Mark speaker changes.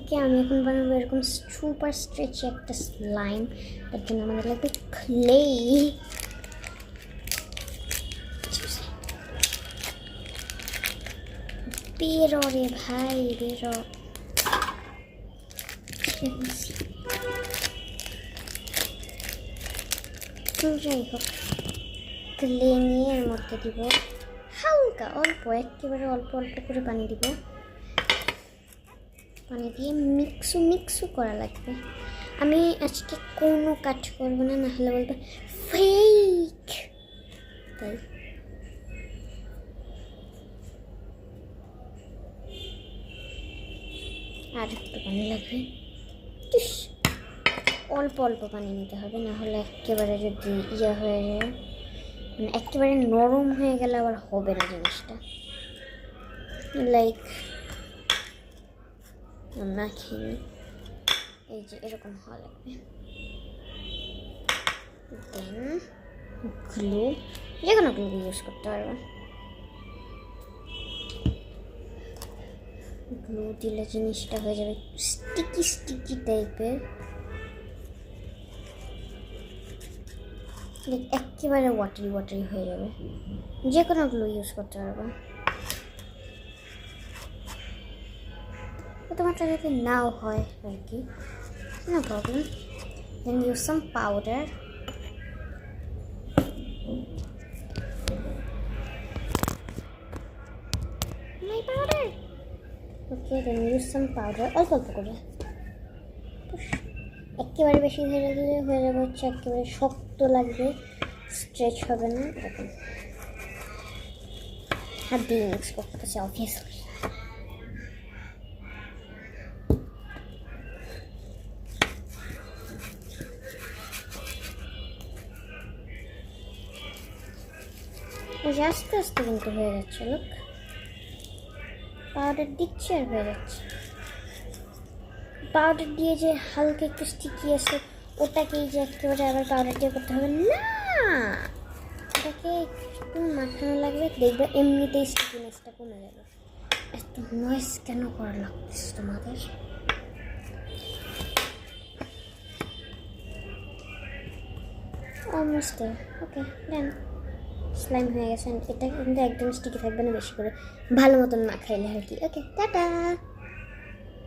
Speaker 1: থেকে আমি এখন বানাবো এরকম সুপার স্ট্রেচি একটা স্লাইম। তার জন্য আমাদের লাগবে ক্লে। বেরো রে ভাই বেরো। যাই হোক, ক্লে নিয়ে এর মধ্যে দিব হালকা অল্প, একেবারে অল্প অল্প করে পানি দিব। পানি দিয়ে মিক্সু করা লাগবে। আমি আজকে কোনো কাজ করবো না, না হলে বলবে ফেক। তাই আর একটু পানি লাগবে। অল্প অল্প পানি নিতে হবে, না হলে একেবারে যদি ইয়ে হয়ে যায়, মানে একেবারে নরম হয়ে গেলে আবার হবে না জিনিসটা। লাইক মাখিনি এই যে এরকম হওয়া লাগবে। দেন গ্লু, যে কোনো গ্লু ইউজ করতে পারবো। গ্লু দিলে জিনিসটা হয়ে যাবে স্টিকি স্টিকি টাইপের, একেবারে ওয়াটারি ওয়াটারি হয়ে যাবে। যে কোনো গ্লু ইউজ করতে পারবো, তোমারটা যদি নাও হয় আর কি, no problem. Then use some powder. My powder. Okay, then use some powder, অল্প অল্প করে। একেবারে বেশি ধরে দিলে হয়ে যাবে হচ্ছে একেবারে শক্ত লাগবে, স্ট্রেচ হবে না এরকম। হাত দিয়ে মিক্স করতেছে অবভিয়াসলি। আস্তে আস্তে কিন্তু হয়ে যাচ্ছে, লোক পাউডার দিচ্ছে আর হয়ে যাচ্ছে। পাউডার দিয়ে যে হালকা একটু স্টিকি আছে ওটাকেই যে একেবারে আবার পাউডার দিয়ে করতে হবে না, ওটাকে একটু মাখানো লাগবে, দেখবে এমনিতেই স্টিকিনেসটা কমে যাবে। এত নয়েজ কেন করা লাগতেছে তোমাদের? অলমোস্ট ওকে, দেন স্লাইম হয়ে গেছে। এটা কিন্তু একদম স্টিকি থাকবে না, বেশি করে ভালো মতন মাখাইলে আর কি। ওকে, টাটা।